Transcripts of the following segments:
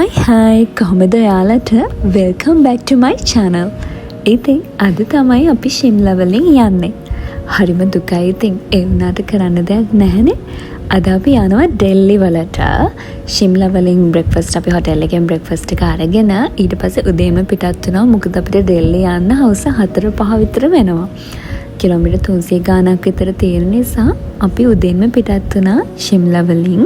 Hi කොහොමද ඔයාලට welcome back to my channel. ඉතින් අද තමයි අපි ශිම්ලා වලින් යන්නේ. හරිම දුකයි ඉතින් ඒ වුණාට කරන්න දෙයක් නැහැනේ. අද අපි යනවා ඩෙල්ලි වලට. ශිම්ලා වලින් breakfast අපි හොටෙල් එකෙන් breakfast එක අරගෙන ඊට පස්සේ උදේම පිටත් වෙනවා. මොකද අපිට ඩෙල්ලි යන්න හවස 4-5 විතර වෙනවා. කිලෝමීටර් 300 ගාණක් විතර තියෙන නිසා අපි උදේම පිටත් වුණා ශිම්ලා වලින්.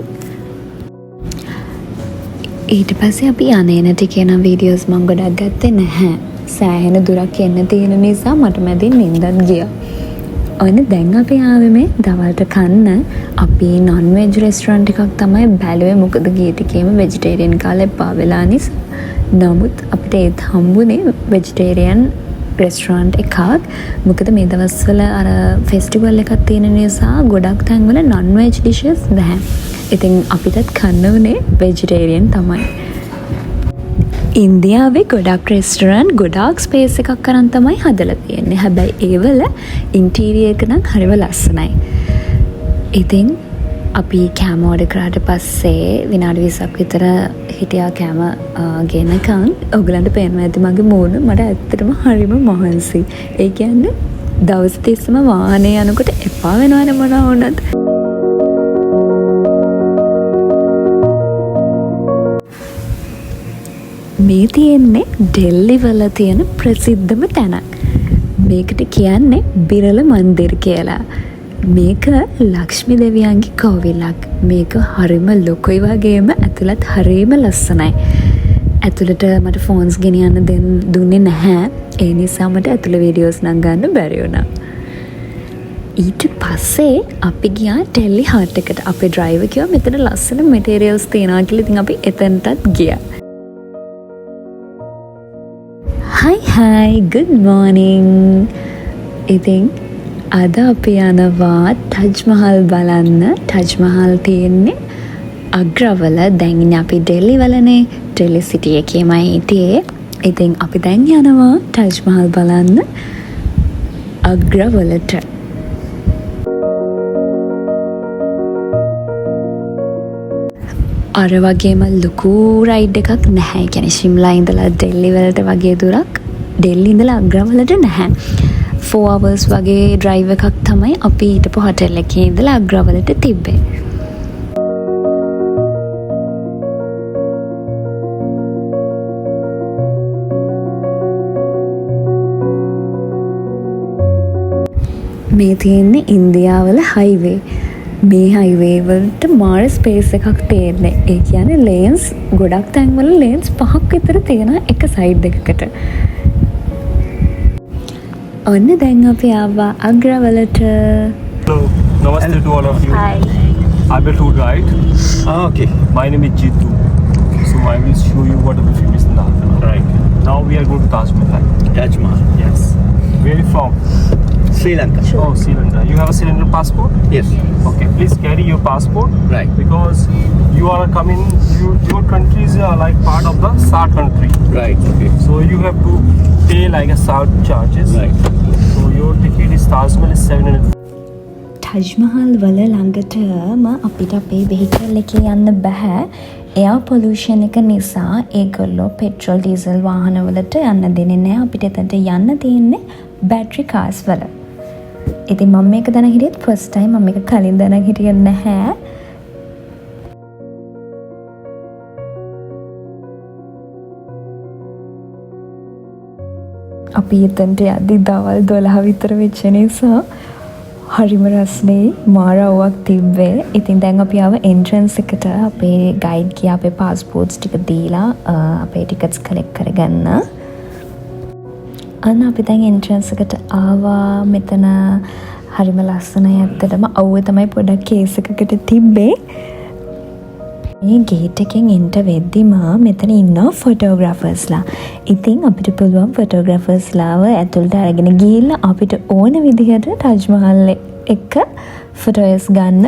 ඊට පස්සේ අපි යන ටිකේ නම් වීඩියෝස් මම ගොඩක් ගත්තේ නැහැ. සෑහෙන දුරක් එන්න තියෙන නිසා මට මැදින් නිින්දත් ගියා. ඔන්න දැන් අපි ආවේ මේ දවල්ට කන්න. අපි non veg restaurant එකක් තමයි බැලුවේ. මොකද ගිය ටිකේම vegetarian කාලා එපා වෙලා නිසා. නමුත් අපිට ඒත් හම්බුනේ vegetarian restaurant එකක්. මොකද මේ දවස්වල අර festival එකක් තියෙන නිසා ගොඩක් තැන්වල non veg dishes නැහැ. ඉතින් අපිටත් කන්න උනේ vegetarian තමයි. ඉන්දියාවේ ගොඩක් රෙස්ටොරන්ට් ගොඩාක් ස්පේස් එකක් කරන් තමයි හදලා තියෙන්නේ. හැබැයි ඒවල ඉන්ටීරියර් එක නම් හරිම ලස්සනයි. ඉතින් අපි කෑම ඕඩර් කරාට පස්සේ විනාඩි 20ක් විතර හිටියා කෑම ගෙනකන්. ඔයගලන්ට පේනවා ඇති මගේ මූණ මට ඇත්තටම හරිම මහන්සි. ඒ කියන්නේ දවස් 30ම වාහනේ යනකොට එපා වෙනවනේ මොනවා වුණත්. මේ තියෙන්නේ ඩෙල්ලි වල තියෙන ප්‍රසිද්ධම තැනක්. මේකට කියන්නේ බිරල මන්දිර් කියලා. මේක ලක්ෂ්මී දෙවියන්ගේ කෝවිලක්. මේක හරිම ලොකුයි වගේම ඇතුළත් හරිම ලස්සනයි. ඇතුළට මට ෆෝන්ස් ගෙනියන්න දුන්නේ නැහැ. ඒ නිසා මට ඇතුළ වීඩියෝස් නම් ගන්න බැරි වුණා. ඊට පස්සේ අපි ගියා ඩෙල්ලි හාට් එකට. අපේ ඩ්‍රයිවර් කිව්වා මෙතන ලස්සන මැටීරියල්ස් තියෙනවා කියලා. ඉතින් අපි එතනටත් ගියා. Hi, good morning. ඉතින් අද අපි යනවා ටජ් මහල් බලන්න. ටජ් මහල් තියෙන්නේ අග්‍රවල. දැන් ඉන්නේ අපි ඩෙල්ලි වලනේ. ඩෙල්ලි සිටි එකේමයි හිටියේ. ඉතින් අපි දැන් යනවා ටජ් මහල් බලන්න අග්‍රවලට. අර වගේම ලොකු රයිඩ් එකක් නැහැ. ඒ කියන්නේ ශිම්ලා ඉඳලා ඩෙල්ලි වලට වගේ දුරක් ඩෙල්ලි ඉඳලා අග්‍රවලට නැහැ. 4 hours වගේ ඩ්‍රයිව් එකක් තමයි අපි හිටපු හොටෙල් එකේ ඉඳලා අග්‍රවලට තිබ්බේ. මේ තියෙන්නේ ඉන්දියාවල හයිවේ. මේ හයිවේ වලට මාර ස්පේස් එකක් තියෙන්නේ. ඒ කියන්නේ ලේන්ස් ගොඩක් තැන්වල ලේන්ස් 5ක් විතර තියෙන එක සයිඩ් එකකට. ඔන්න දැන් අපි ආවා අග්‍රවලට. Hello, namaste to all of you. Hi. I'm a tour guide. Okay. My name is Jitu. So I will show you what are the famous in the Agra. Right. Now we are going to Taj Mahal. Taj Mahal. Yes. Where are you from? Sri Lanka. Oh, Sri Lanka. You have a Sri Lankan passport? Yes. Okay, please carry your passport. Right. Because you are coming, your country is like part of the SAARC country. Right. Okay. So you have to pay like a SAARC charges. Right. So your ticket is Taj Mahal is 700. Taj මහල් වල ළඟටම අපිට අපේ vehicle එකේ යන්න බෑ. එයා pollution එක නිසා ඒගොල්ලෝ පෙට්‍රල් ඩීසල් වාහන වලට යන්න දෙන්නේ නැහැ. අපිට එතනට යන්න තියෙන්නේ බැටරි කාර්ස් වල. ඉතින් මම මේක දැන හිටියෙත් ෆස්ට් ටයිම්. මම මේක කලින් දැන හිටියේ නැහැ. අපි එතනට යද්දි දවල් 12 විතර වෙච්ච නිසා හරිම රස්නේ මාරාවක් තිබ්බේ. ඉතින් දැන් අපි ආව එන්ට්‍රන්ස් එකට. අපේ ගයිඩ් ගියා අපේ පාස්පෝර්ට්ස් ටික දීලා අපේ ටිකට්ස් කලෙක්ට් කරගන්න. අන්න අපි දැන් එන්ට්‍රන්ස් එකට ආවා. මෙතන හරිම ලස්සනයි ඇත්තටම. අවුව තමයි පොඩක් කේස් එකකට තිබ්බේ. මේ ගේට් එකෙන් එන්ටර් වෙද්දිම මෙතන ඉන්නවා ෆොටෝග්‍රාෆර්ස්ලා. ඉතින් අපිට පුළුවන් ෆොටෝග්‍රාෆර්ස්ලාව ඇතුළට අරගෙන ගිහිල්ලා අපිට ඕන විදිහට ටජ් මහල් එක ෆොටෝස් ගන්න.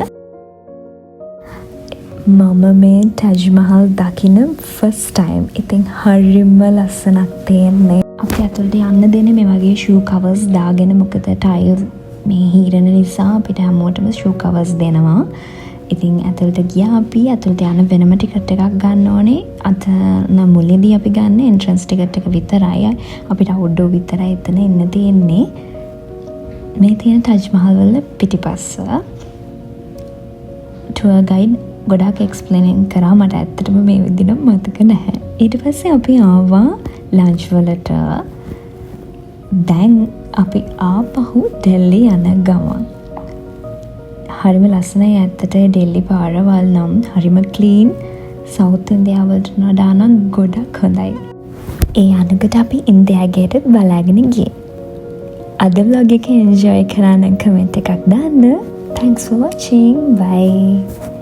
මම මේ ටජ් මහල් දකින ෆස්ට් ටයිම්. ඉතින් හරිම ලස්සනක් තියෙන්නේ. අපි ඇතුළට යන්න දෙන්නේ මේ වගේ ෂූ කවර්ස් දාගෙන. මොකද ටයිල් මේ හීරන නිසා අපිට හැමෝටම ෂූ කවර්ස් දෙනවා. ඉතින් ඇතුළට ගියා අපි. ඇතුළට යන වෙනම ටිකට් එකක් ගන්න ඕනේ. අතන මුලදී අපි ගන්න එන්ට්‍රන්ස් ටිකට් එක විතරයි. අපිට අවුට්ඩෝර් විතරයි එතන ඉන්න තියෙන්නේ. මේ තියෙන ටජ් මහල් වල පිටිපස්ස ටුවර් ගයිඩ් ගොඩාක් එක්ස්ප්ලේන් කරා. මට ඇත්තටම මේ විදිහට මතක නැහැ. ඊට පස්සේ අපි ආවා ලන්ච් වලට. දැන් අපි ආපහු ඩෙල්ලි යන ගමන්. හරිම ලස්සනයි ඇත්තට ඩෙල්ලි පාරවල් නම් හරිම ක්ලීන්. සවුත් ඉන්දියාවලට වඩා නම් ගොඩක් හොඳයි. ඒ අනකට අපි ඉන්දියා ගේටත් බලාගෙන ගියේ. අද vlog එක enjoy කරා නම් කමෙන්ට් එකක් දාන්න. Thanks for watching. Bye.